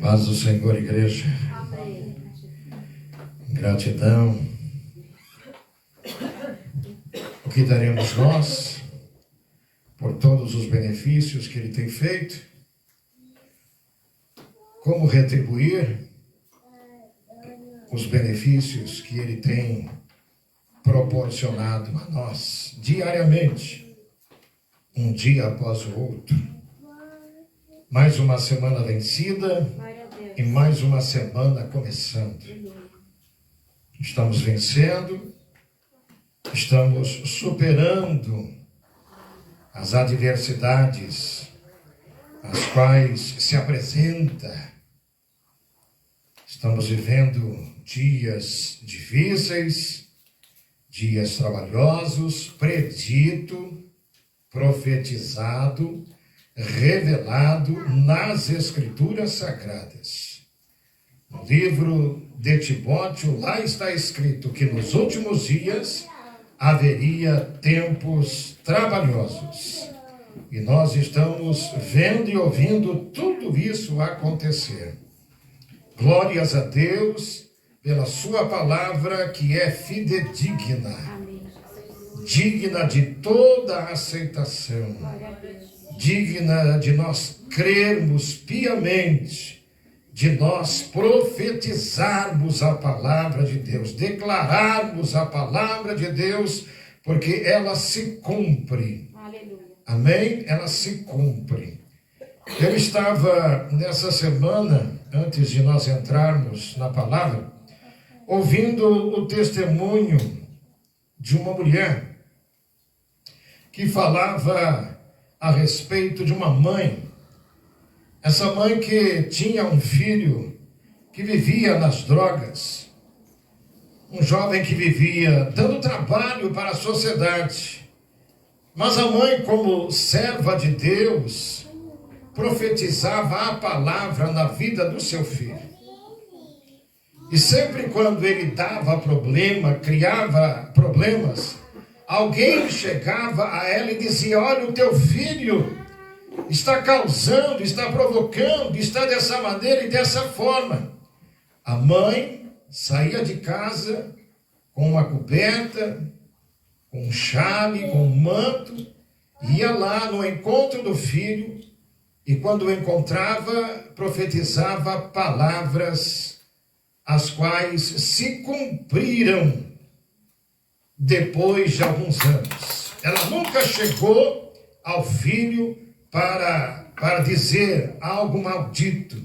Paz do Senhor, igreja. Amém. Gratidão. O que daremos nós por todos os benefícios que Ele tem feito? Como retribuir os benefícios que Ele tem proporcionado a nós diariamente, um dia após o outro? Mais uma semana vencida e mais uma semana começando. Estamos vencendo, estamos superando as adversidades as quais se apresenta. Estamos vivendo dias difíceis, dias trabalhosos, predito, profetizado, revelado nas Escrituras Sagradas. No livro de Timóteo, lá está escrito que nos últimos dias haveria tempos trabalhosos. E nós estamos vendo e ouvindo tudo isso acontecer. Glórias a Deus pela sua palavra que é fidedigna, digna de toda a aceitação, digna de nós crermos piamente, de nós profetizarmos a palavra de Deus, declararmos a palavra de Deus, porque ela se cumpre. Aleluia. Amém? Ela se cumpre. Eu estava nessa semana, antes de nós entrarmos na palavra, ouvindo o testemunho de uma mulher que falava a respeito de uma mãe. Essa mãe que tinha um filho que vivia nas drogas, um jovem que vivia dando trabalho para a sociedade. Mas a mãe, como serva de Deus, profetizava a palavra na vida do seu filho. E sempre quando ele dava problema, criava problemas, alguém chegava a ela e dizia: olha, o teu filho está causando, está provocando, está dessa maneira e dessa forma. A mãe saía de casa com uma coberta, com um chale, com um manto, ia lá no encontro do filho e quando o encontrava, profetizava palavras as quais se cumpriram depois de alguns anos. Ela nunca chegou ao filho para dizer algo maldito,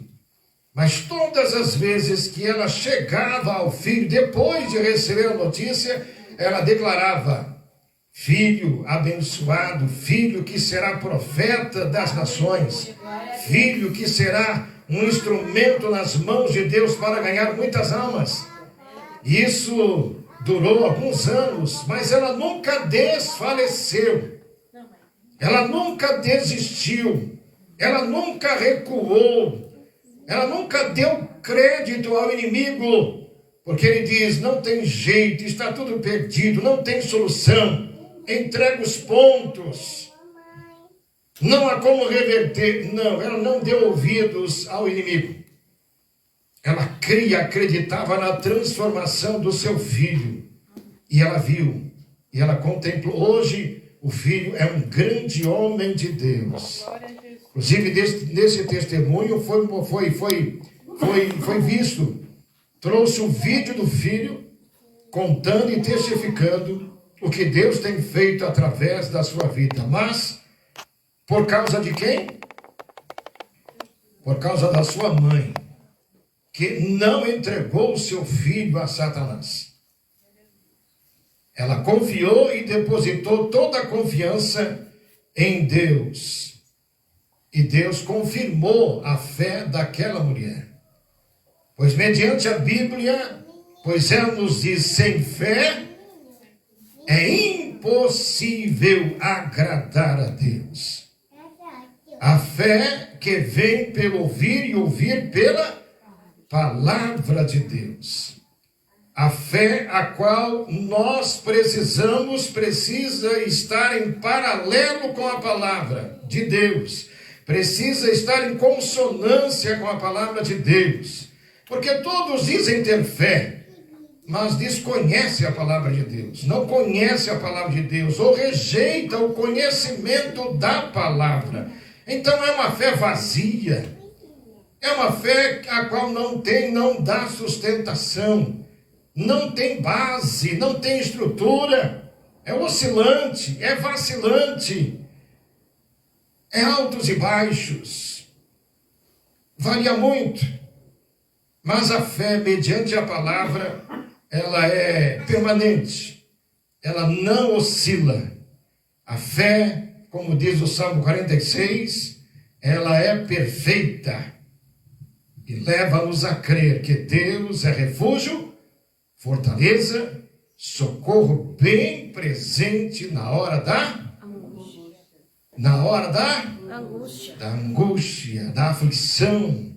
mas todas as vezes que ela chegava ao filho, depois de receber a notícia, ela declarava: filho abençoado, filho que será profeta das nações, filho que será um instrumento nas mãos de Deus para ganhar muitas almas. Isso durou alguns anos, mas ela nunca desfaleceu. Ela nunca desistiu, ela nunca recuou, ela nunca deu crédito ao inimigo, porque ele diz: não tem jeito, está tudo perdido, não tem solução, entrega os pontos, não há como reverter. Não, ela não deu ouvidos ao inimigo. Ela acreditava na transformação do seu filho, e ela viu, e ela contemplou. Hoje o filho é um grande homem de Deus. Inclusive, nesse testemunho foi visto. Trouxe um vídeo do filho contando e testificando o que Deus tem feito através da sua vida. Mas, por causa de quem? Por causa da sua mãe, que não entregou o seu filho a Satanás. Ela confiou e depositou toda a confiança em Deus. E Deus confirmou a fé daquela mulher. Pois mediante a Bíblia, pois ela nos diz: sem fé é impossível agradar a Deus. A fé que vem pelo ouvir e ouvir pela palavra de Deus. A fé a qual nós precisa estar em paralelo com a palavra de Deus, precisa estar em consonância com a palavra de Deus. Porque todos dizem ter fé, mas desconhecem a palavra de Deus, não conhecem a palavra de Deus, ou rejeitam o conhecimento da palavra. Então é uma fé vazia, é uma fé a qual não dá sustentação, não tem base, não tem estrutura, é oscilante, é vacilante, é altos e baixos, varia muito. Mas a fé, mediante a palavra, ela é permanente, ela não oscila. A fé, como diz o Salmo 46, ela é perfeita e leva-nos a crer que Deus é refúgio, fortaleza, socorro bem presente na hora da angústia, da aflição.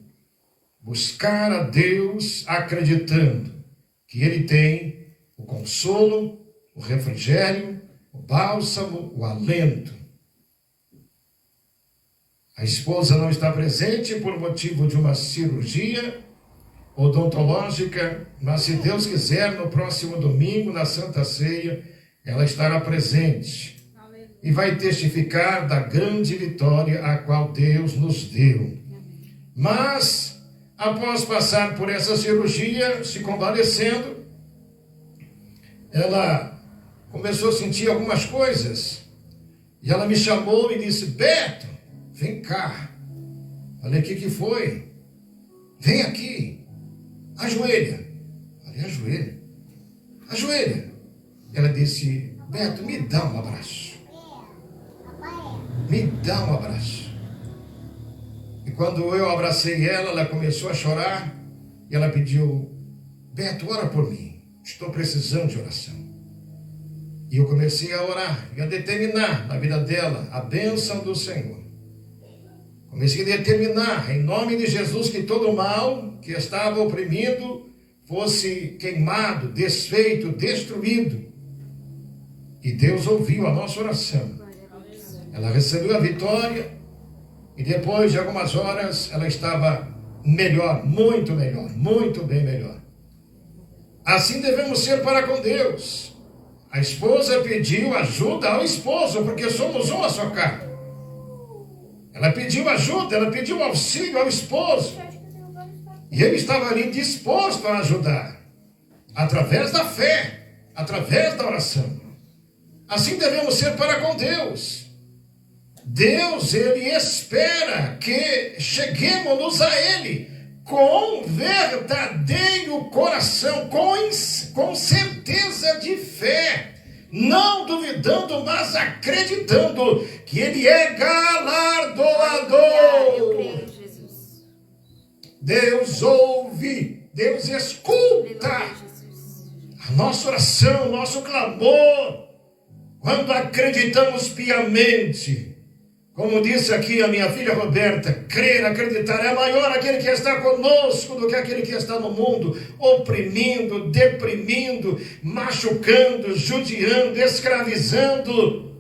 Buscar a Deus acreditando que Ele tem o consolo, o refrigério, o bálsamo, o alento. A esposa não está presente por motivo de uma cirurgia odontológica, mas se Deus quiser, no próximo domingo, na Santa Ceia, ela estará presente e vai testificar da grande vitória a qual Deus nos deu. Mas após passar por essa cirurgia, se convalescendo, ela começou a sentir algumas coisas. E ela me chamou e disse: Beto, vem cá. Falei: o que foi? Vem aqui. Ajoelha. Falei: ajoelha. Ajoelha. Ela disse: Beto, me dá um abraço. Me dá um abraço. E quando eu abracei ela, ela começou a chorar e ela pediu: Beto, ora por mim, estou precisando de oração. E eu comecei a orar e a determinar na vida dela a bênção do Senhor. Comecei a determinar, em nome de Jesus, que todo mal que estava oprimido fosse queimado, desfeito, destruído. E Deus ouviu a nossa oração. Ela recebeu a vitória. E depois de algumas horas, ela estava melhor, muito bem melhor. Assim devemos ser para com Deus. A esposa pediu ajuda ao esposo, porque somos uma só carne. Ela pediu ajuda, ela pediu auxílio ao esposo. E ele estava ali disposto a ajudar, através da fé, através da oração. Assim devemos ser para com Deus. Deus, Ele espera que cheguemos a Ele com verdadeiro coração, com certeza de fé, não duvidando, mas acreditando que Ele é galardoador. Eu creio em Jesus. Deus ouve, Deus escuta a nossa oração, nosso clamor, quando acreditamos piamente. Como disse aqui a minha filha Roberta, crer, acreditar, é maior aquele que está conosco do que aquele que está no mundo, oprimindo, deprimindo, machucando, judiando, escravizando.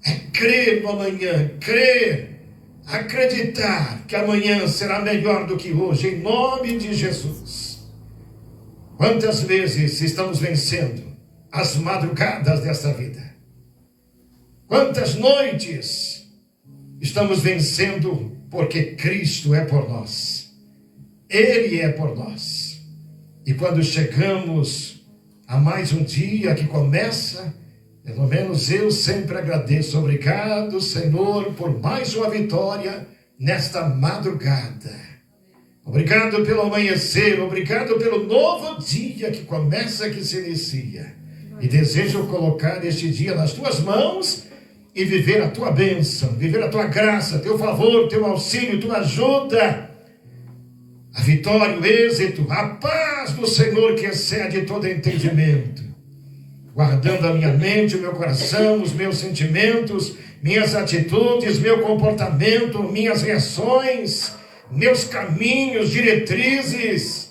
É crer no amanhã, crer, acreditar que amanhã será melhor do que hoje, em nome de Jesus. Quantas vezes estamos vencendo as madrugadas desta vida? Quantas noites estamos vencendo porque Cristo é por nós. Ele é por nós. E quando chegamos a mais um dia que começa, pelo menos eu sempre agradeço. Obrigado, Senhor, por mais uma vitória nesta madrugada. Obrigado pelo amanhecer, obrigado pelo novo dia que começa, que se inicia. E desejo colocar este dia nas tuas mãos e viver a tua bênção, viver a tua graça, teu favor, teu auxílio, tua ajuda, a vitória, o êxito, a paz do Senhor que excede todo entendimento, guardando a minha mente, o meu coração, os meus sentimentos, minhas atitudes, meu comportamento, minhas reações, meus caminhos, diretrizes.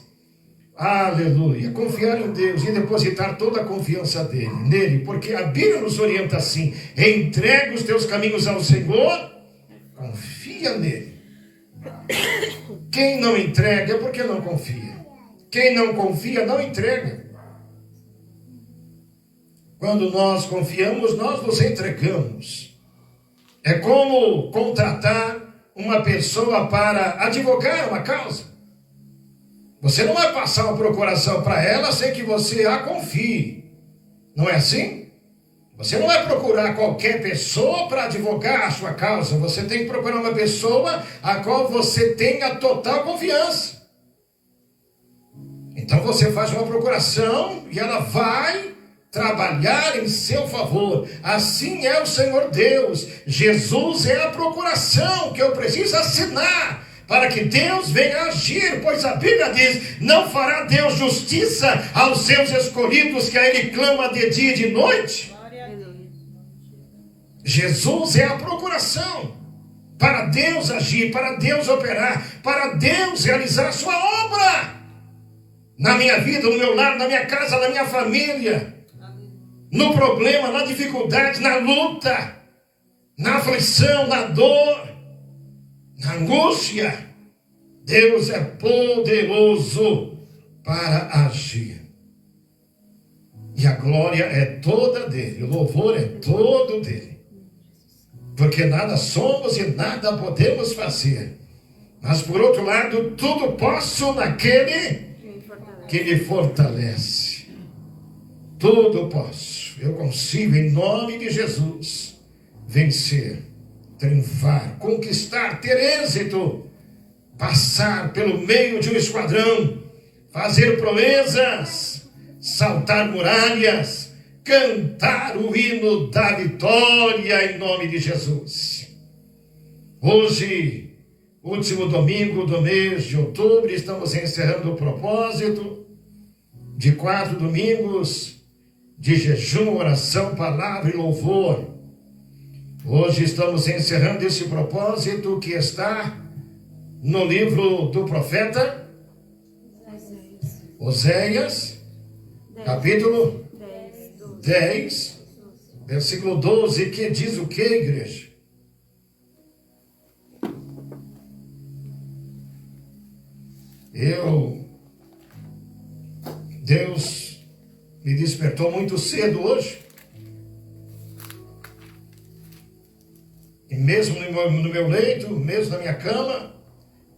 Aleluia, confiar em Deus e depositar toda a confiança nele, porque a Bíblia nos orienta assim: entrega os teus caminhos ao Senhor, confia confia nele. Quem não entrega é porque não confia. Quem não confia não entrega. Quando nós confiamos, nós nos entregamos. É como contratar uma pessoa para advogar uma causa. Você não vai passar uma procuração para ela sem que você a confie. Não é assim? Você não vai procurar qualquer pessoa para advogar a sua causa. Você tem que procurar uma pessoa a qual você tenha total confiança. Então você faz uma procuração e ela vai trabalhar em seu favor. Assim é o Senhor Deus. Jesus é a procuração que eu preciso assinar para que Deus venha agir, pois a Bíblia diz: não fará Deus justiça aos seus escolhidos, que a Ele clama de dia e de noite. Jesus é a procuração para Deus agir, para Deus operar, para Deus realizar a sua obra na minha vida, no meu lar, na minha casa, na minha família, no problema, na dificuldade, na luta, na aflição, na dor, na angústia. Deus é poderoso para agir. E a glória é toda dele, o louvor é todo dele. Porque nada somos e nada podemos fazer. Mas por outro lado, tudo posso naquele que me fortalece. Tudo posso. Eu consigo, em nome de Jesus, vencer, triunfar, conquistar, ter êxito, passar pelo meio de um esquadrão, fazer proezas, saltar muralhas, cantar o hino da vitória em nome de Jesus. Hoje, último domingo do mês de outubro, estamos encerrando o propósito de 4 domingos de jejum, oração, palavra e louvor. Hoje estamos encerrando esse propósito que está no livro do profeta Oséias, capítulo 10, versículo 12, que diz o que, igreja? Deus me despertou muito cedo hoje. E mesmo no meu leito, mesmo na minha cama,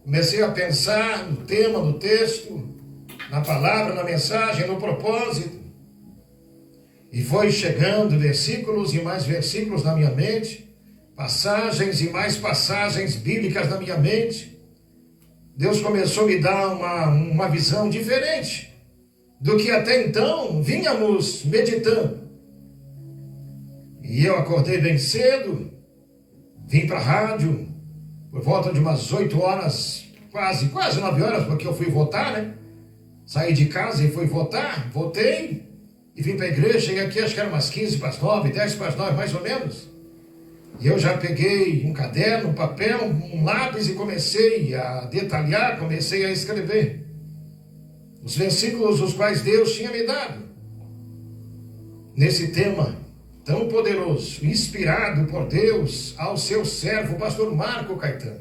comecei a pensar no tema, no texto, na palavra, na mensagem, no propósito. E foi chegando versículos e mais versículos na minha mente, passagens e mais passagens bíblicas na minha mente. Deus começou a me dar uma visão diferente do que até então vínhamos meditando. E eu acordei bem cedo, vim para a rádio por volta de umas 8 horas, quase 9 horas, porque eu fui votar, né? Saí de casa e fui votar, votei e vim para a igreja. Cheguei aqui, acho que era umas 15 para as 9, 10 para as 9, mais ou menos. E eu já peguei um caderno, um papel, um lápis e comecei a detalhar, comecei a escrever os versículos os quais Deus tinha me dado nesse tema tão poderoso, inspirado por Deus ao seu servo, pastor Marco Caetano.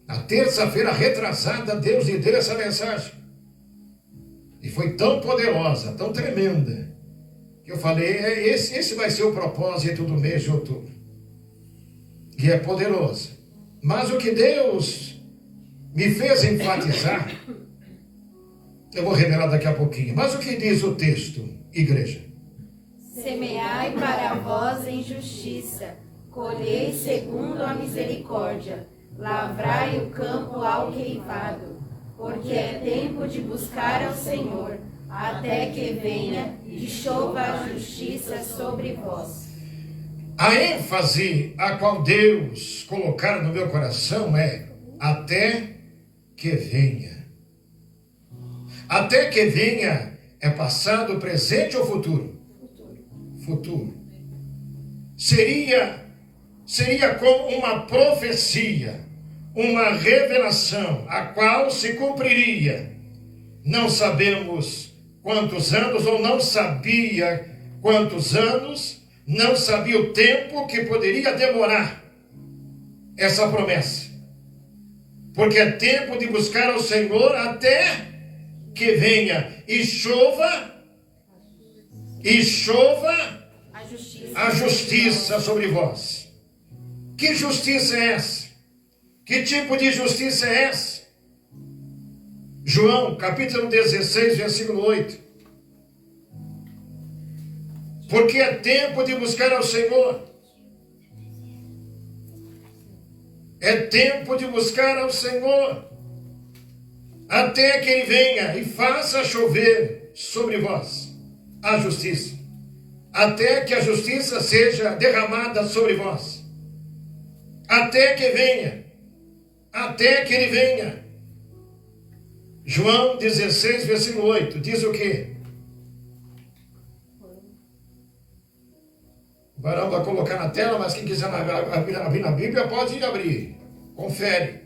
Na terça-feira retrasada, Deus lhe deu essa mensagem. E foi tão poderosa, tão tremenda, que eu falei, esse vai ser o propósito do mês de outubro. E é poderoso. Mas o que Deus me fez enfatizar, eu vou revelar daqui a pouquinho. Mas o que diz o texto, igreja? Semeai para vós em justiça, colhei segundo a misericórdia, lavrai o campo alqueivado, porque é tempo de buscar ao Senhor, até que venha e chova a justiça sobre vós. A ênfase a qual Deus colocar no meu coração é até que venha. Até que venha é passado, presente ou futuro? Futuro. Seria como uma profecia, uma revelação, a qual se cumpriria. Não sabemos quantos anos, ou não sabia quantos anos, não sabia o tempo que poderia demorar. essa promessa. Porque é tempo de buscar ao Senhor até que venha e chova a justiça sobre vós. Que justiça é essa? Que tipo de justiça é essa? João, capítulo 16, versículo 8. Porque é tempo de buscar ao Senhor. É tempo de buscar ao Senhor, até que Ele venha e faça chover sobre vós a justiça. Até que a justiça seja derramada sobre vós. Até que venha. Até que Ele venha. João 16, versículo 8, diz o quê? O Barão vai colocar na tela, mas quem quiser abrir na Bíblia pode ir abrir. Confere.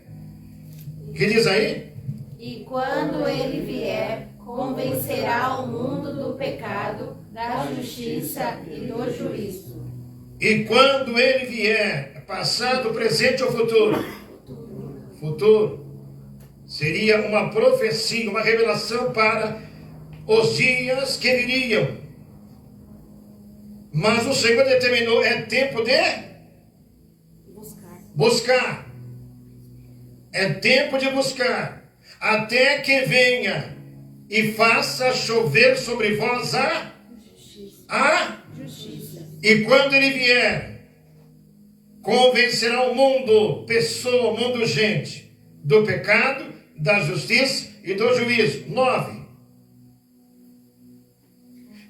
O que diz aí? E quando Ele vier, convencerá o mundo do pecado, da justiça e do juízo. E quando Ele vier, passado, presente ou futuro? Futuro. Seria uma profecia, uma revelação para os dias que viriam. Mas o Senhor determinou, é tempo de buscar. É tempo de buscar, até que venha e faça chover sobre vós a justiça. E quando Ele vier, convencerá o mundo, pessoa, mundo, gente, do pecado, da justiça e do juízo. 9.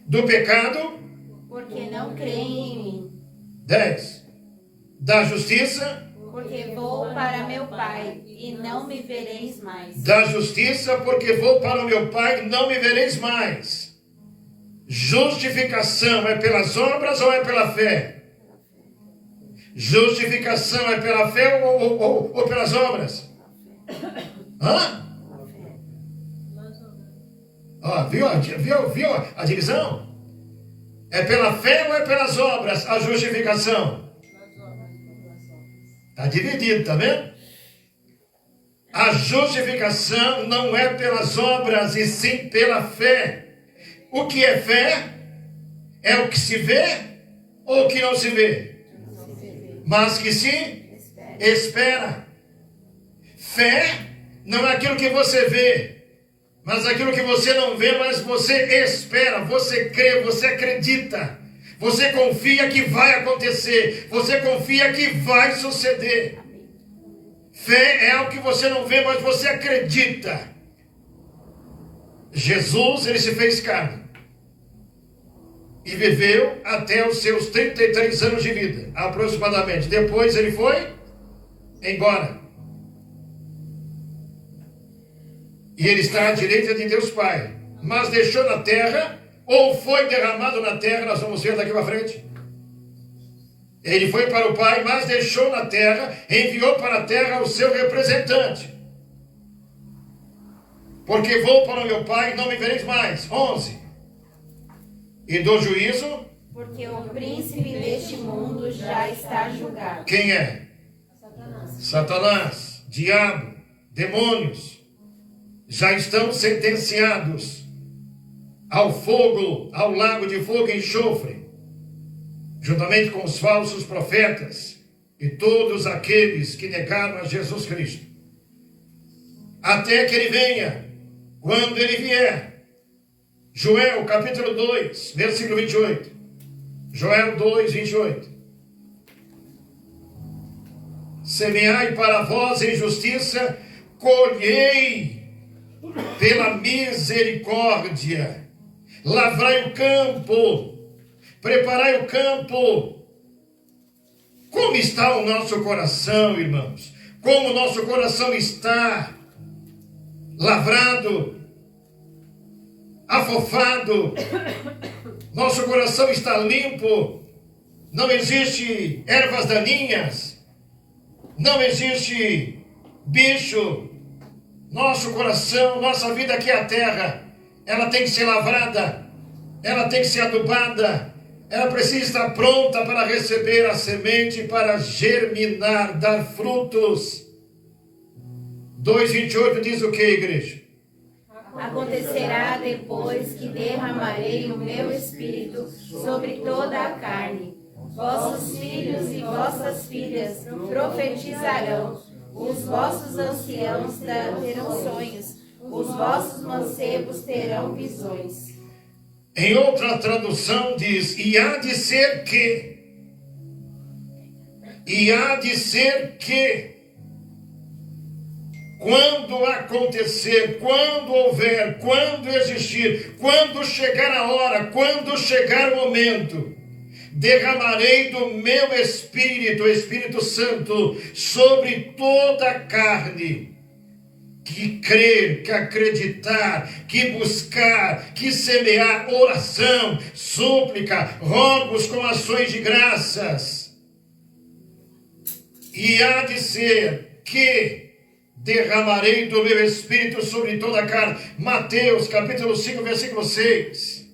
Do pecado, porque não creem em mim. 10. Da justiça, porque vou para meu Pai e não me vereis mais. Da justiça, porque vou para o meu Pai e não me vereis mais. Justificação é pelas obras ou é pela fé? Justificação é pela fé ou pelas obras? Hã? Ó, viu a divisão? É pela fé ou é pelas obras a justificação? Está dividido, tá vendo? A justificação não é pelas obras, e sim pela fé. O que é fé? É o que se vê ou o que não se vê? Mas que se espera. Fé não é aquilo que você vê, mas aquilo que você não vê, mas você espera, você crê, você acredita. Você confia que vai acontecer. Você confia que vai suceder. Fé é algo que você não vê, mas você acredita. Jesus, Ele se fez carne. E viveu até os seus 33 anos de vida, aproximadamente. Depois Ele foi embora. E Ele está à direita de Deus Pai. Mas deixou na terra, ou foi derramado na terra, nós vamos ver daqui para frente. Ele foi para o Pai, mas deixou na terra, enviou para a terra o seu representante. Porque vou para o meu Pai e não me vereis mais. 11. E do juízo? Porque o príncipe deste mundo já está julgado. Quem é? Satanás, diabo, demônios. Já estão sentenciados ao fogo, ao lago de fogo e enxofre, juntamente com os falsos profetas e todos aqueles que negaram a Jesus Cristo. Até que Ele venha, quando Ele vier. Joel, capítulo 2, versículo 28. Joel 2, 28. Semeai para vós em justiça, colhei pela misericórdia. Lavrai o campo, preparai o campo. Como está o nosso coração, irmãos? Como o nosso coração está lavrado, afofado, nosso coração está limpo, não existe ervas daninhas, não existe bicho. Nosso coração, nossa vida aqui é a terra, ela tem que ser lavrada, ela tem que ser adubada, ela precisa estar pronta para receber a semente, para germinar, dar frutos. 2:28 diz o que, igreja? Acontecerá depois que derramarei o meu espírito sobre toda a carne. Vossos filhos e vossas filhas profetizarão, os vossos anciãos terão sonhos, os vossos mancebos terão visões. Em outra tradução diz, e há de ser que, quando acontecer, quando houver, quando existir, quando chegar a hora, quando chegar o momento, derramarei do meu Espírito, o Espírito Santo, sobre toda a carne. Que crer, que acreditar, que buscar, que semear oração, súplica, rogos com ações de graças. E há de ser que derramarei do meu Espírito sobre toda a carne. Mateus capítulo 5, versículo 6.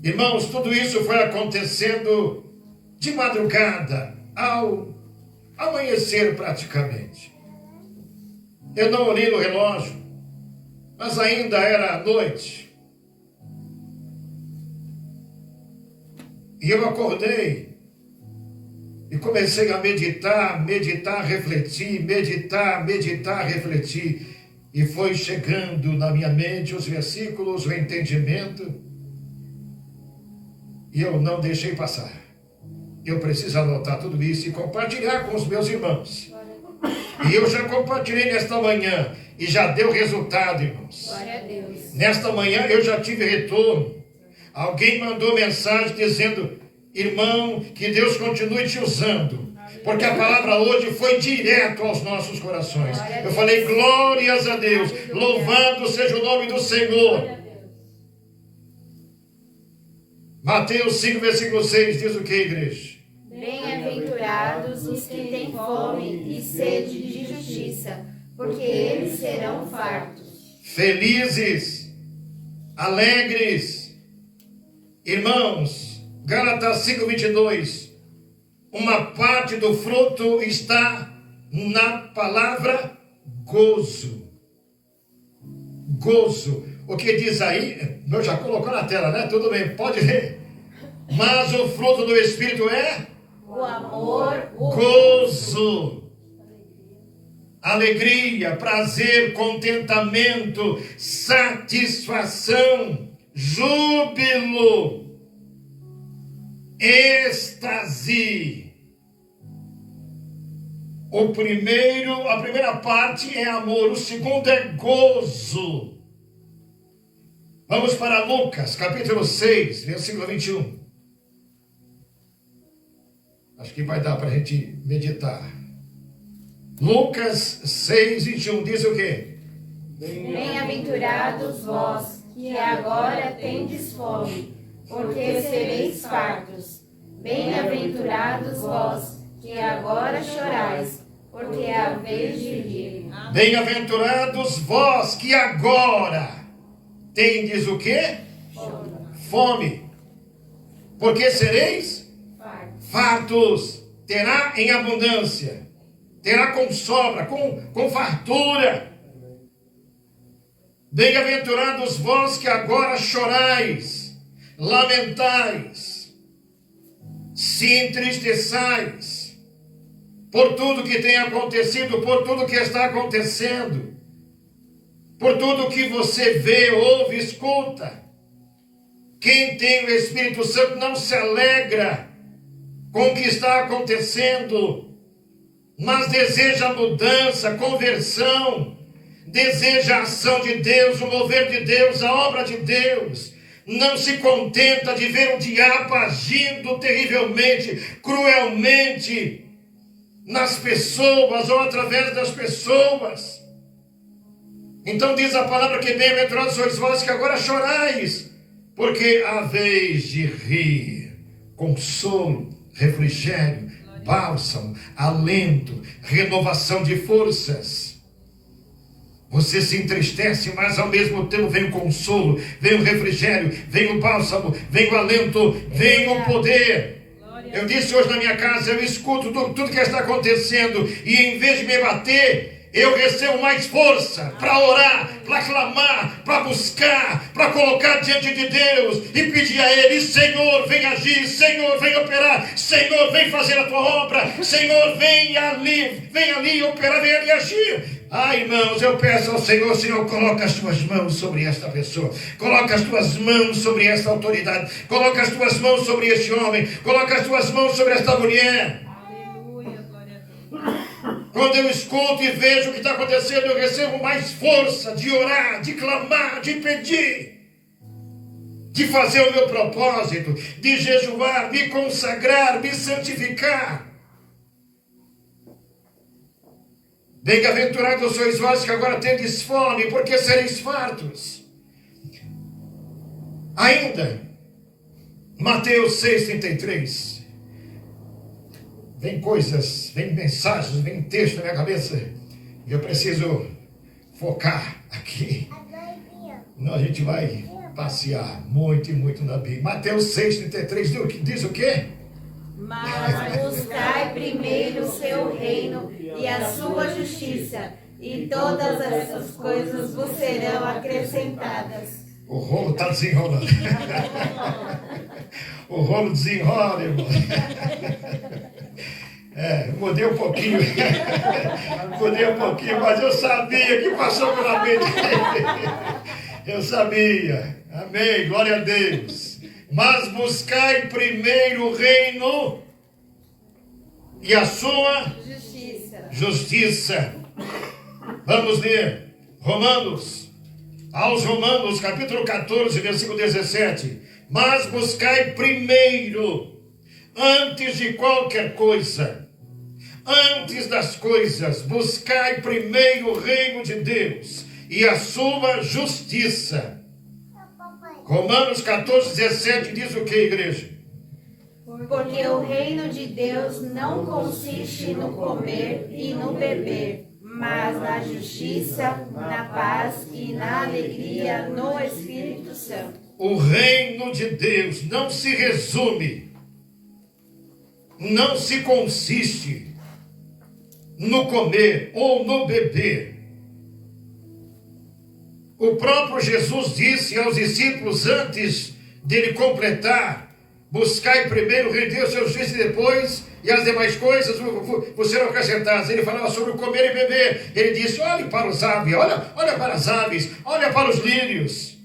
Irmãos, tudo isso foi acontecendo de madrugada, ao amanhecer praticamente. Eu não olhei no relógio, mas ainda era noite. E eu acordei e comecei a meditar, refletir, refletir. E foi chegando na minha mente os versículos, o entendimento. E eu não deixei passar. Eu preciso anotar tudo isso e compartilhar com os meus irmãos. E eu já compartilhei nesta manhã e já deu resultado, irmãos. Glória a Deus. Nesta manhã eu já tive retorno. Alguém mandou mensagem dizendo, irmão, que Deus continue te usando. Porque a palavra hoje foi direto aos nossos corações. Eu falei, glórias a Deus, louvado seja o nome do Senhor. Mateus 5, versículo 6 diz o que, igreja? Bem-aventurados os que têm fome e sede de justiça, porque eles serão fartos. Felizes, alegres, irmãos, Gálatas 5:22, uma parte do fruto está na palavra gozo. Gozo. O que diz aí? Eu já colocou na tela, né? Tudo bem, pode ler. Mas o fruto do Espírito é? O amor, o gozo, alegria, prazer, contentamento, satisfação, júbilo, êxtase. A primeira parte é amor, o segundo é gozo. Vamos para Lucas, capítulo 6, versículo 21. Acho que vai dar para a gente meditar. Lucas 6, 21 diz o quê? Bem-aventurados vós, que agora tendes fome, porque sereis fartos. Bem-aventurados vós, que agora chorais, porque haveis de rir. Bem-aventurados vós, que agora tendes o quê? Fome. Porque sereis fartos. Terá em abundância. Terá com sobra, com fartura. Bem-aventurados vós que agora chorais, lamentais, se entristeçais, por tudo que tem acontecido, por tudo que está acontecendo, por tudo que você vê, ouve, escuta. Quem tem o Espírito Santo não se alegra com o que está acontecendo, mas deseja mudança, conversão, deseja a ação de Deus, o mover de Deus, a obra de Deus. Não se contenta de ver o diabo agindo terrivelmente, cruelmente nas pessoas ou através das pessoas. Então diz a palavra que bem-aventurados sois vós que agora chorais, porque haveis de rir. Consolo, refrigério, bálsamo, alento, renovação de forças. Você se entristece, mas ao mesmo tempo vem o consolo, vem o refrigério, vem o bálsamo, vem o alento, vem o poder. Eu disse hoje na minha casa, eu escuto tudo que está acontecendo e em vez de me bater, eu recebo mais força para orar, para clamar, para buscar, para colocar diante de Deus e pedir a Ele: Senhor, vem agir, Senhor, vem operar, Senhor, vem fazer a tua obra, Senhor, vem ali operar, vem ali agir. Ai, irmãos, eu peço ao Senhor: Senhor, coloca as tuas mãos sobre esta pessoa, coloca as tuas mãos sobre esta autoridade, coloca as tuas mãos sobre este homem, coloca as tuas mãos sobre esta mulher. Quando eu escuto e vejo o que está acontecendo, eu recebo mais força de orar, de clamar, de pedir, de fazer o meu propósito, de jejuar, me consagrar, me santificar. Bem-aventurados sois vós que agora tendes fome, porque sereis fartos. Ainda, Mateus 6,33. Vem coisas, vem mensagens, vem texto na minha cabeça. E eu preciso focar aqui. Não, a gente vai passear muito e muito na Bíblia. Mateus 6,33 diz o quê? Mas buscai primeiro o seu reino e a sua justiça, e todas essas coisas vos serão acrescentadas. O rolo está desenrolando. O rolo desenrola, irmão. Mudei um pouquinho, mas eu sabia que passou pela mente. Eu sabia. Amém, glória a Deus. Mas buscai primeiro o reino e a sua justiça. Vamos ler aos Romanos, capítulo 14, versículo 17. Mas buscai primeiro, antes de qualquer coisa, antes das coisas, buscai primeiro o reino de Deus e a sua justiça. Romanos 14, 17 diz o que, igreja? Porque o reino de Deus não consiste no comer e no beber, mas na justiça, na paz e na alegria no Espírito Santo. O reino de Deus não se resume, não se consiste no comer ou no beber. O próprio Jesus disse aos discípulos antes dele completar: buscai primeiro o reino de Deus, seu justiça, e depois, e as demais coisas vos serão acrescentadas. Ele falava sobre o comer e beber. Ele disse: olhe para os aves, olha para as aves, olha para os lírios.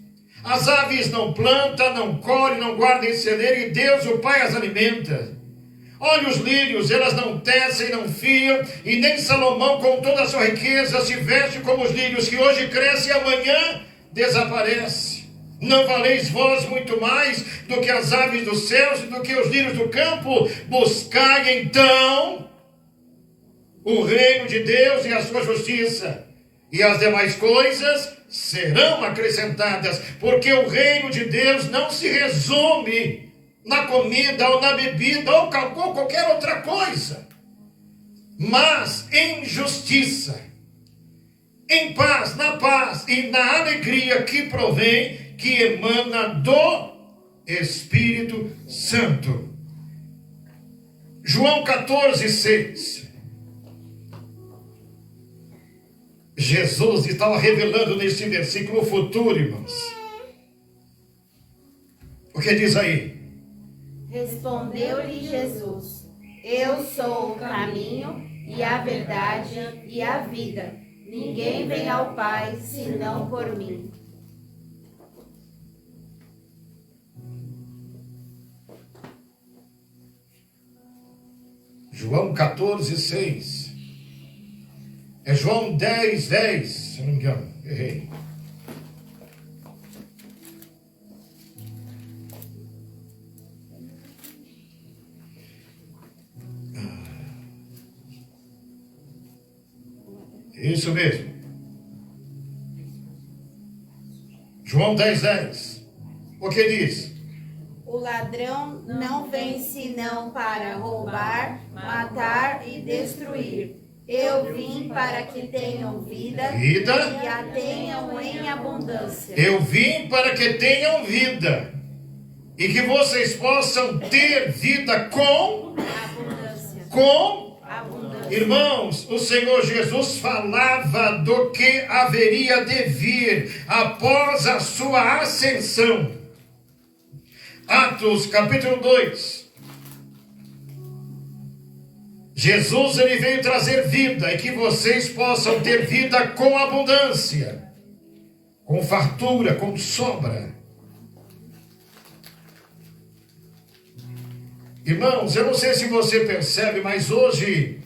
As aves não plantam, não colhem, não guardam em celeiro, e Deus, o Pai, as alimenta. Olha os lírios, elas não tecem, não fiam, e nem Salomão, com toda a sua riqueza, se veste como os lírios, que hoje crescem e amanhã desaparece. Não valeis vós muito mais do que as aves dos céus e do que os lírios do campo? Buscai então o reino de Deus e a sua justiça, e as demais coisas serão acrescentadas, porque o reino de Deus não se resume na comida ou na bebida ou qualquer outra coisa, mas em justiça, em paz, na paz e na alegria que provém, que emana do Espírito Santo. João 14, 6. Jesus estava revelando neste versículo o futuro, irmãos. O que diz aí? Respondeu-lhe Jesus: eu sou o caminho e a verdade e a vida. Ninguém vem ao Pai senão por mim. João 14, 6. É João 10, 10, se não me engano. Errei. Isso mesmo. João 10, 10. O que diz? O ladrão não vem senão para roubar, matar e destruir. Eu vim para que tenham vida, Vida. e a tenham em abundância. Eu vim para que tenham vida e que vocês possam ter vida com Abundância. Abundância. Irmãos, o Senhor Jesus falava do que haveria de vir após a sua ascensão. Atos capítulo 2. Jesus, ele veio trazer vida e que vocês possam ter vida com abundância, com fartura, com sobra. Irmãos, eu não sei se você percebe, mas hoje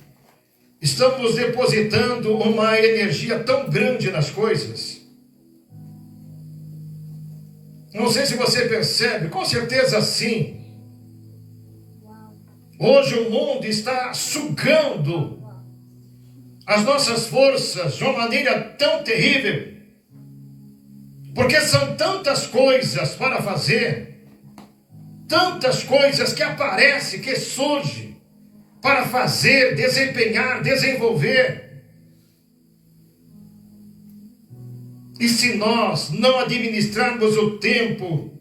estamos depositando uma energia tão grande nas coisas. Não sei se você percebe, com certeza sim. Hoje o mundo está sugando as nossas forças de uma maneira tão terrível, porque são tantas coisas para fazer, tantas coisas que aparecem, que surgem para fazer, desempenhar, desenvolver. E se nós não administrarmos o tempo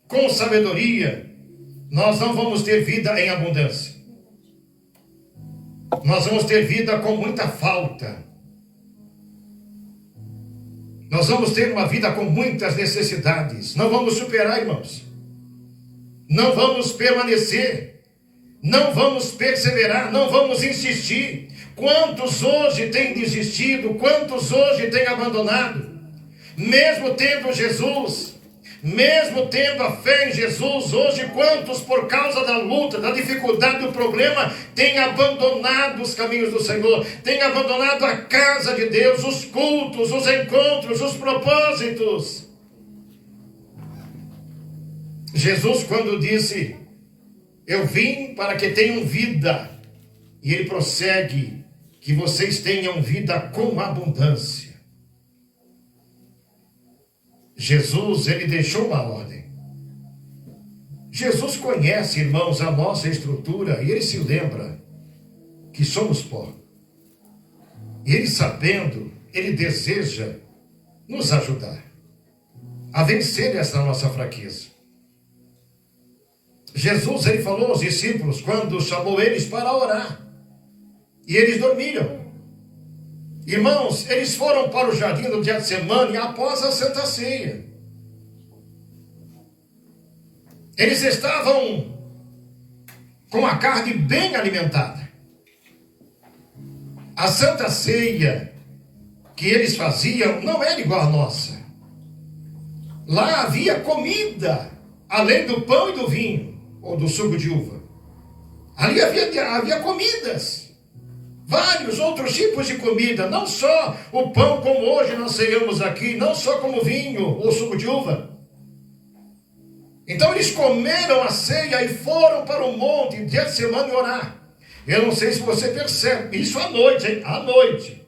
com sabedoria, nós não vamos ter vida em abundância. Nós vamos ter vida com muita falta. Nós vamos ter uma vida com muitas necessidades. Não vamos superar, irmãos. Não vamos permanecer. Não vamos perseverar. Não vamos insistir. Quantos hoje têm desistido? Quantos hoje têm abandonado? Mesmo tendo Jesus, mesmo tendo a fé em Jesus, hoje quantos por causa da luta, da dificuldade, do problema, têm abandonado os caminhos do Senhor, têm abandonado a casa de Deus, os cultos, os encontros, os propósitos. Jesus, quando disse, eu vim para que tenham vida, e ele prossegue, que vocês tenham vida com abundância. Jesus, ele deixou uma ordem. Jesus conhece, irmãos, a nossa estrutura e ele se lembra que somos pó. E ele sabendo, ele deseja nos ajudar a vencer essa nossa fraqueza. Jesus, ele falou aos discípulos quando chamou eles para orar. E eles dormiram. Irmãos, eles foram para o jardim do Getsemane após a Santa Ceia. Eles estavam com a carne bem alimentada. A Santa Ceia que eles faziam não era igual à nossa. Lá havia comida, além do pão e do vinho, ou do suco de uva. Ali havia comidas. Vários outros tipos de comida, não só o pão como hoje nós ceiamos aqui, não só como vinho ou suco de uva. Então eles comeram a ceia e foram para o monte de Getsemane orar. Eu não sei se você percebe, isso à noite, hein? À noite.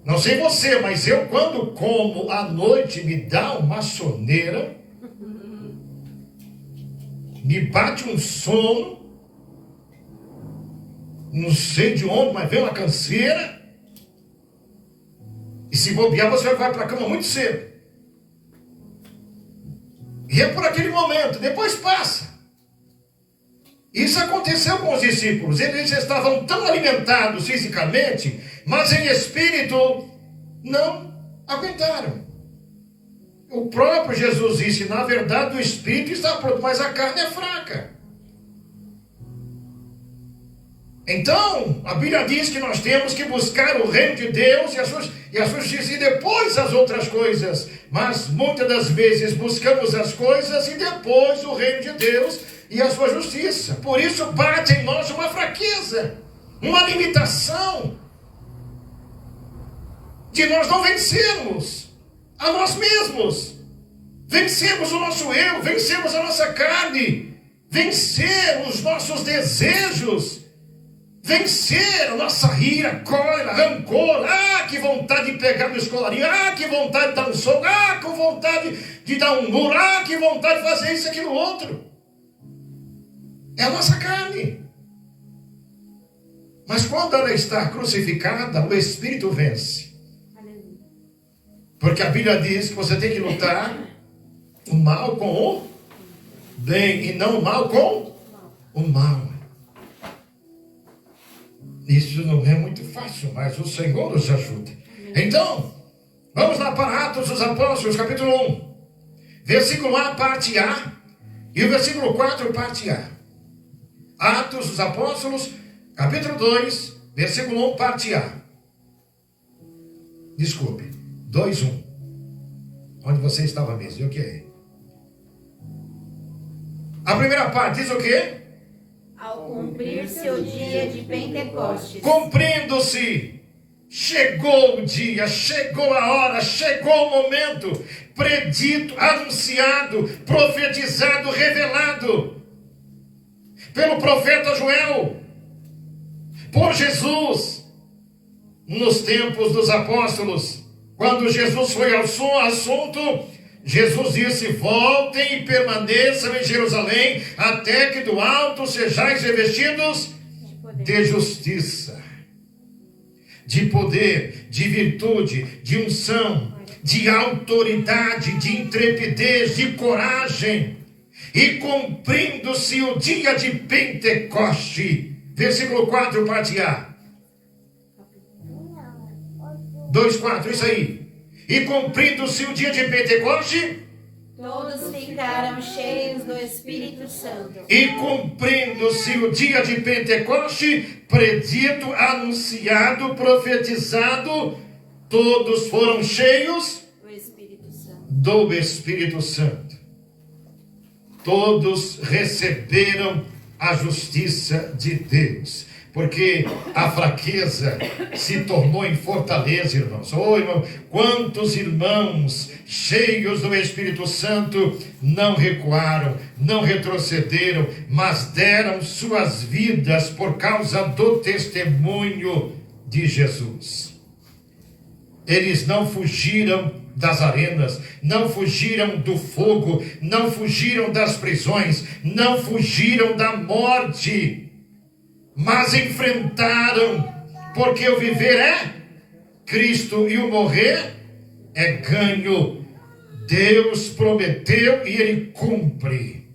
Não sei você, mas eu quando como à noite me dá uma soneira, me bate um sono, não sei de onde, mas vem uma canseira. E se bobear, você vai para a cama muito cedo. E é por aquele momento, depois passa. Isso aconteceu com os discípulos. Eles estavam tão alimentados fisicamente, mas em espírito não aguentaram. O próprio Jesus disse, na verdade o espírito está pronto, mas a carne é fraca. Então, a Bíblia diz que nós temos que buscar o reino de Deus e a sua justiça e depois as outras coisas. Mas muitas das vezes buscamos as coisas e depois o reino de Deus e a sua justiça. Por isso bate em nós uma fraqueza, uma limitação de nós não vencermos a nós mesmos. Vencemos o nosso eu, vencemos a nossa carne, vencer os nossos desejos. Vencer a nossa ira, cólera, rancor. Ah, que vontade de pegar meu escolarinho. Ah, que vontade de dar um soco. Ah, que vontade de dar um muro. Ah, que vontade de fazer isso, aquilo, outro. É a nossa carne. Mas quando ela está crucificada, o espírito vence. Porque a Bíblia diz que você tem que lutar o mal com o bem e não o mal com o mal. Isso não é muito fácil, mas o Senhor nos ajuda. Então, vamos lá para Atos dos Apóstolos, capítulo 1. Versículo A, parte A. E o versículo 4, parte A. Atos dos Apóstolos, capítulo 2, versículo 1, parte A. Desculpe, 2, 1. Onde você estava mesmo, ok? A primeira parte diz o quê? Ao cumprir-se o dia de Pentecostes. Cumprindo-se, chegou o dia, chegou a hora, chegou o momento, predito, anunciado, profetizado, revelado pelo profeta Joel, por Jesus, nos tempos dos apóstolos. Quando Jesus foi ao assunto, Jesus disse: voltem e permaneçam em Jerusalém, até que do alto sejais revestidos de justiça, de poder, de virtude, de unção, de autoridade, de intrepidez, de coragem. E cumprindo-se o dia de Pentecoste. Versículo 4, parte A. 2:4, isso aí. E cumprindo-se o dia de Pentecoste, todos ficaram cheios do Espírito Santo. E cumprindo-se o dia de Pentecoste, predito, anunciado, profetizado, todos foram cheios do Espírito Santo. Todos receberam a justiça de Deus. Porque a fraqueza se tornou em fortaleza, irmãos. Oh, irmão, quantos irmãos cheios do Espírito Santo não recuaram, não retrocederam, mas deram suas vidas por causa do testemunho de Jesus. Eles não fugiram das arenas, não fugiram do fogo, não fugiram das prisões, não fugiram da morte, mas enfrentaram, porque o viver é Cristo e o morrer é ganho. Deus prometeu e Ele cumpre.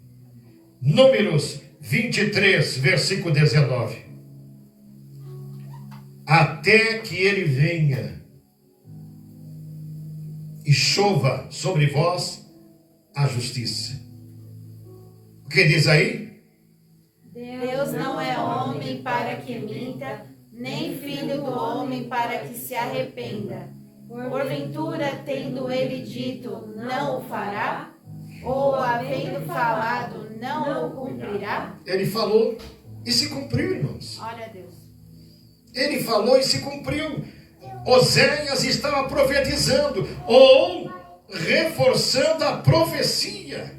Números 23, versículo 19. Até que Ele venha e chova sobre vós a justiça. O que diz aí? Deus não é homem para que minta, nem filho do homem para que se arrependa. Porventura, tendo ele dito, não o fará? Ou havendo falado, não o cumprirá? Ele falou e se cumpriu, irmãos. Olha a Deus. Ele falou e se cumpriu. Oséias estava profetizando ou reforçando a profecia,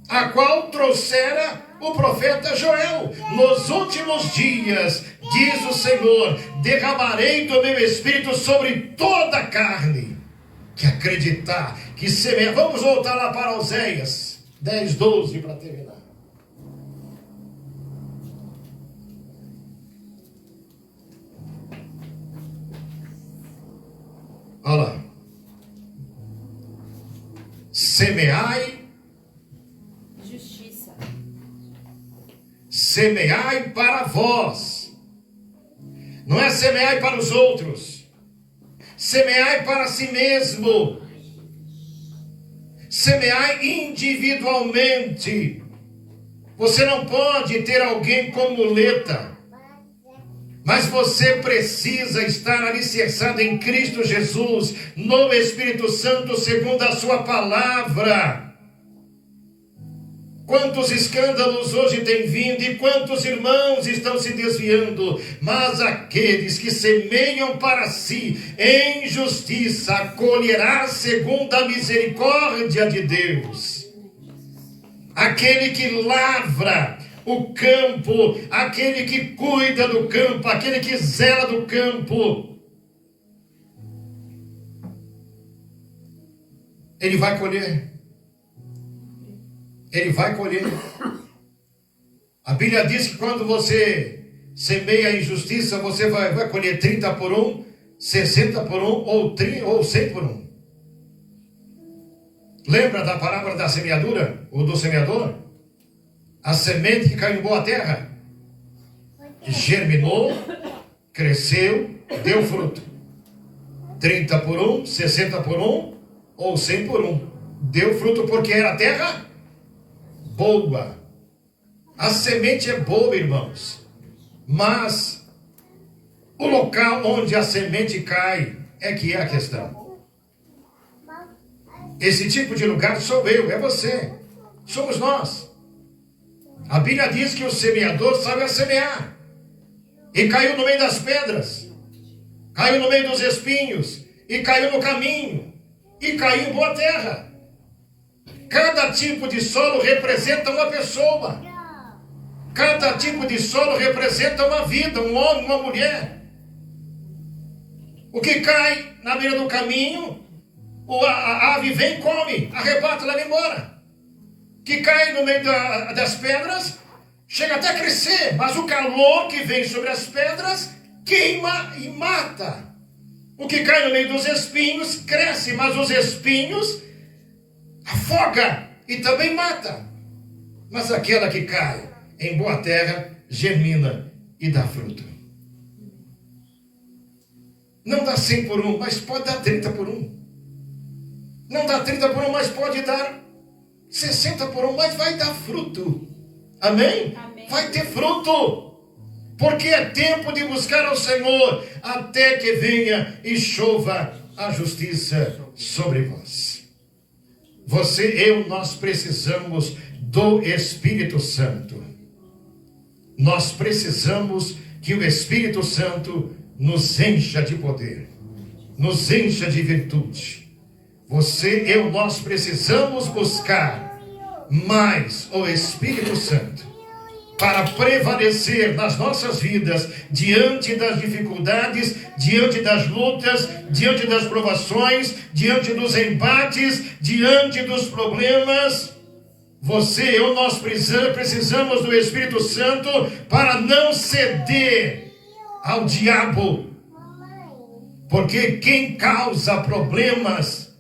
a qual trouxera o profeta Joel. Nos últimos dias, diz o Senhor, derramarei do meu espírito sobre toda a carne. Que acreditar, que semear. Vamos voltar lá para Oséias 10, 12 para terminar. Olha lá. Semeai justiça. Semeai para vós. Não é semeai para os outros. Semeai para si mesmo. Semeai individualmente. Você não pode ter alguém como muleta, mas você precisa estar alicerçado em Cristo Jesus, no Espírito Santo, segundo a sua palavra. Quantos escândalos hoje têm vindo e quantos irmãos estão se desviando, mas aqueles que semeiam para si em justiça colherá segundo a misericórdia de Deus. Aquele que lavra o campo, aquele que cuida do campo, aquele que zela do campo, ele vai colher. Ele vai colher. A Bíblia diz que quando você semeia a injustiça, você vai colher 30 por 1, 60 por 1 ou 100 por 1. Lembra da parábola da semeadura, ou do semeador? A semente que caiu em boa terra, germinou, cresceu, deu fruto. 30 por 1, 60 por 1 ou 100 por 1. Deu fruto porque era terra boa. A semente é boa, irmãos. Mas o local onde a semente cai é que é a questão. Esse tipo de lugar sou eu, é você. Somos nós. A Bíblia diz que o semeador sabe semear. E caiu no meio das pedras. Caiu no meio dos espinhos. E caiu no caminho. E caiu em boa terra. Cada tipo de solo representa uma pessoa. Cada tipo de solo representa uma vida, um homem, uma mulher. O que cai na beira do caminho, a ave vem e come, arrebata e leva embora. Que cai no meio das pedras, chega até a crescer, mas o calor que vem sobre as pedras queima e mata. O que cai no meio dos espinhos cresce, mas os espinhos afoga e também mata. Mas aquela que cai em boa terra germina e dá fruto. Não dá 100 por 1, mas pode dar 30 por 1. Não dá 30 por 1, mas pode dar 60 por 1, mas vai dar fruto. Amém? Amém. Vai ter fruto. Porque é tempo de buscar ao Senhor até que venha e chova a justiça sobre vós. Você, eu, nós precisamos do Espírito Santo. Nós precisamos que o Espírito Santo nos encha de poder, nos encha de virtude. Você, eu, nós precisamos buscar mais o Espírito Santo para prevalecer nas nossas vidas diante das dificuldades, diante das lutas, diante das provações, diante dos embates, diante dos problemas. Você, eu, nós precisamos do Espírito Santo para não ceder ao diabo. Porque quem causa problemas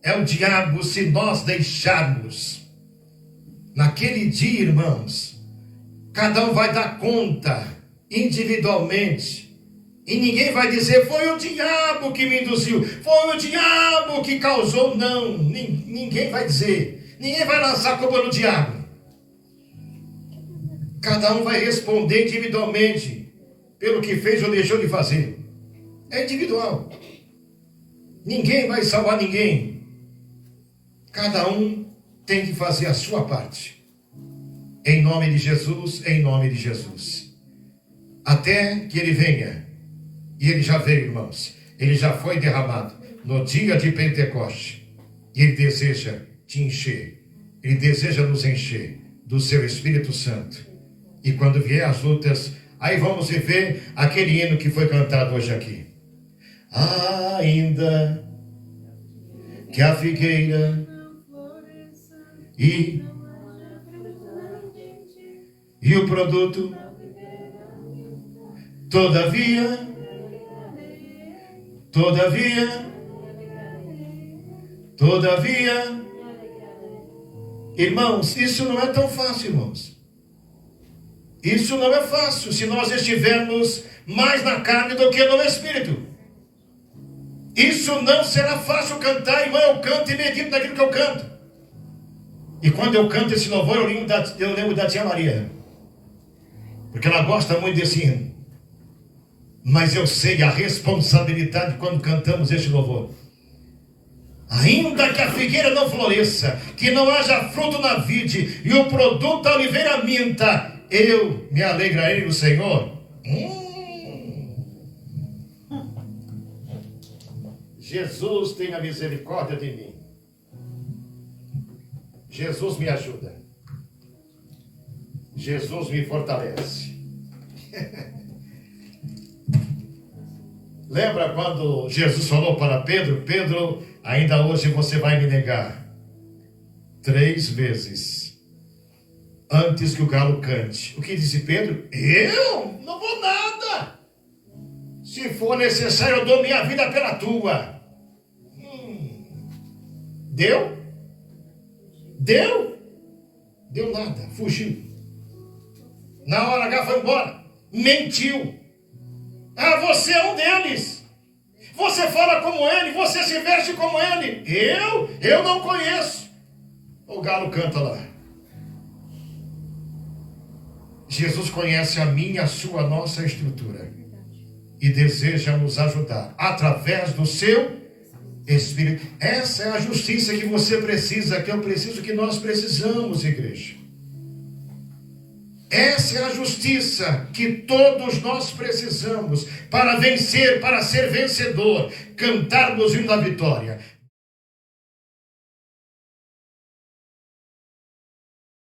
é o diabo se nós deixarmos. Naquele dia, irmãos, cada um vai dar conta individualmente. E ninguém vai dizer, foi o diabo que me induziu, foi o diabo que causou. Não, ninguém vai dizer. Ninguém vai lançar a culpa no diabo. Cada um vai responder individualmente pelo que fez ou deixou de fazer. É individual. Ninguém vai salvar ninguém. Cada um tem que fazer a sua parte. Em nome de Jesus, em nome de Jesus. Até que ele venha. E ele já veio, irmãos. Ele já foi derramado no dia de Pentecoste. E ele deseja te encher. Ele deseja nos encher do seu Espírito Santo. E quando vier as lutas, aí vamos viver aquele hino que foi cantado hoje aqui. Ainda que a figueira e o produto, todavia, irmãos, isso não é tão fácil, irmãos. Isso não é fácil se nós estivermos mais na carne do que no Espírito. Isso não será fácil cantar, irmão. Eu canto e medito naquilo que eu canto. E quando eu canto esse louvor, eu lembro da tia Maria. Porque ela gosta muito desse hino. Mas eu sei a responsabilidade quando cantamos este louvor. Ainda que a figueira não floresça, que não haja fruto na vide, e o produto da oliveira minta, eu me alegrarei no Senhor. Jesus tenha misericórdia de mim. Jesus me ajuda. Jesus me fortalece. Lembra quando Jesus falou para Pedro: Pedro, ainda hoje você vai me negar 3 vezes antes que o galo cante. O que disse Pedro? Eu não vou nada. Se for necessário, eu dou minha vida pela tua. Deu? Deu? Deu nada, fugiu. Na hora H foi embora. Mentiu. Ah, você é um deles. Você fala como ele, você se veste como ele. Eu não conheço. O galo canta lá. Jesus conhece a minha, a sua, a nossa estrutura. E deseja nos ajudar através do seu Espírito. Essa é a justiça que você precisa, que eu preciso, que nós precisamos, igreja. Essa é a justiça que todos nós precisamos para vencer, para ser vencedor, cantarmos o hino da vitória.